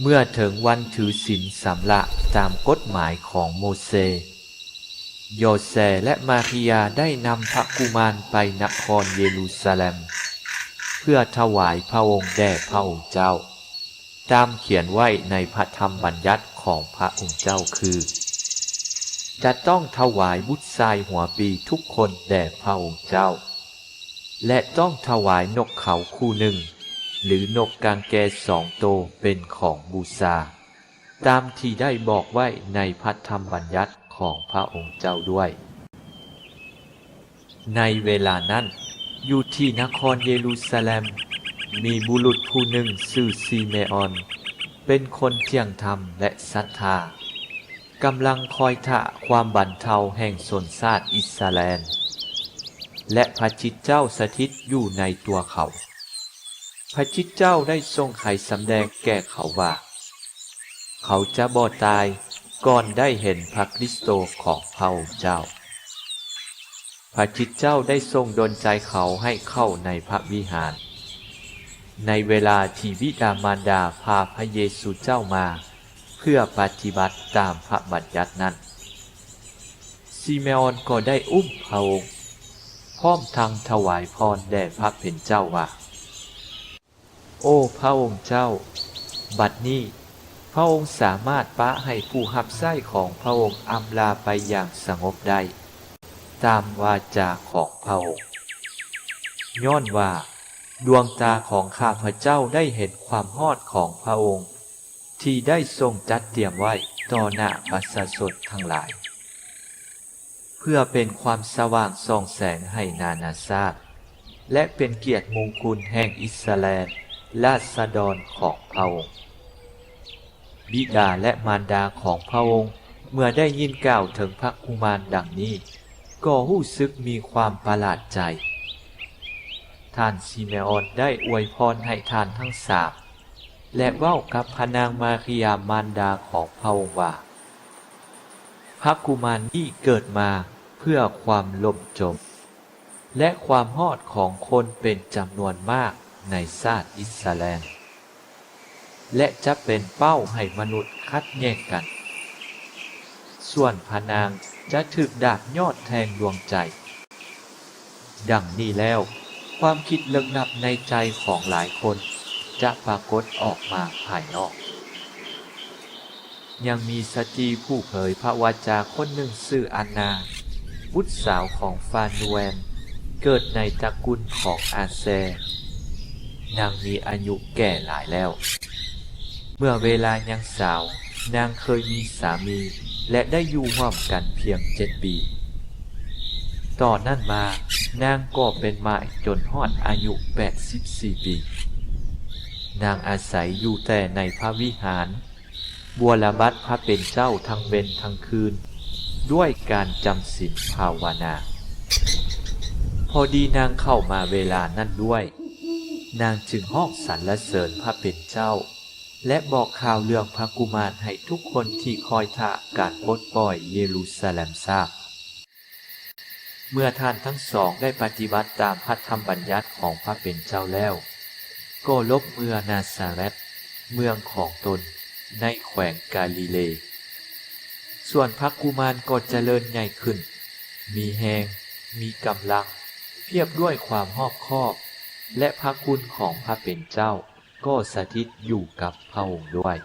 เมื่อถึงวันถือศีลสำละตามกฎหมายของโมเสสโยเซและมาริยาได้นำพระกุมารไปนครเยรูซาเล็มเพื่อถวายพระองค์แด่พระองค์เจ้าตามเขียนไว้ในพระธรรมบัญญัติของพระองค์เจ้าคือจะต้องถวายบุตรชายหัวปีทุกคนแด่พระองค์เจ้าและต้องถวายนกเขาคู่หนึ่งหรือนกกางแก2 ตัวเป็นของบูชาตามที่ได้บอกไว้ในพระธรรมบัญญัติของพระองค์เจ้าด้วยในเวลานั้นอยู่ที่นครเยรูซาเล็มมีบุรุษผู้หนึ่งชื่อซิเมออนเป็นคนเที่ยงธรรมและศรัทธากำลังคอยท่าความบันเทาแห่งชนชาติอิสราเอลและพระจิตเจ้าสถิตอยู่ในตัวเขาพระจิตเจ้าได้ทรงไขสำแดงแก่เขาว่าเขาจะบ่ตายก่อนได้เห็นพระคริสโตของพระองค์เจ้าพระจิตเจ้าได้ทรงดลใจเขาให้เข้าในพระวิหารในเวลาที่บิดามารดาพาพระเยซูเจ้ามาเพื่อปฏิบัติตามพระบัญญัตินั้นซิเมออนก็ได้อุ้มพระองค์พร้อมทั้งถวายพรแด่พระเป็นเจ้าว่าโอ้พระองค์เจ้าบัดนี้พระองค์สามารถปะให้ผู้รับใช้ของพระองค์อำลาไปอย่างสงบได้ตามวาจาของพระองค์ย้อนว่าดวงตาของข้าพเจ้าได้เห็นความฮอดของพระองค์ที่ได้ทรงจัดเตรียมไว้ต่อหน้าประชาชนทั้งหลายเพื่อเป็นความสว่างส่องแสงให้นานาชาติและเป็นเกียรติมงคลแห่งอิสราเอลราษฎรของพระองค์บิดาและมารดาของพระองค์เมื่อได้ยินกล่าวถึงพระกุมารดังนี้ก็รู้สึกมีความประหลาดใจท่านซิเมออนได้อวยพรให้ท่านทั้งสามและเว้ากับพระนางมาริยามารดาของพระองค์ว่าพระกุมารนี้เกิดมาเพื่อความล่มจมและความฮอดของคนเป็นจำนวนมากในชาติอิสราเอลและจะเป็นเป้าให้มนุษย์คัดแย่งกันส่วนพระนางจะถูกดาบยอดแทงดวงใจดังนี้แล้วความคิดลึกลับในใจของหลายคนจะปรากฏออกมาภายนอกยังมีสตรีผู้เผยพระวาจาคนหนึ่งชื่ออันนาบุตรสาวของฟานูเอลเกิดในตระกูลของอาเซนางมีอายุแก่หลายแล้วเมื่อเวลายังสาวนางเคยมีสามีและได้อยู่ร่วมกันเพียง7 ปีต่อนนั้นมานางก็เป็นมาจนฮอดอายุ84 ปีนางอาศัยอยู่แต่ในพระวิหารบัวละบัดพระเป็นเจ้าทั้งเว้นทั้งคืนด้วยการจำศีลภาวนาพอดีนางเข้ามาเวลานั้นด้วยนางจึงฮ้องสรรเสริญพระเป็นเจ้าและบอกข่าวเรื่องพระกุมารให้ทุกคนที่คอยท่าการปลดปล่อยเยรูซาเล็มทราบเมื่อท่านทั้งสองได้ปฏิบัติตามพระธรรมบัญญัติของพระเป็นเจ้าแล้วก็ลบเมืองนาซาเรตเมืองของตนในแขวงกาลิเลส่วนพระกุมารก็เจริญใหญ่ขึ้นมีแหงมีกำลังเพียบด้วยความรอบคอบและพระคุณของพระเป็นเจ้าก็สถิตอยู่กับพระองค์ด้วย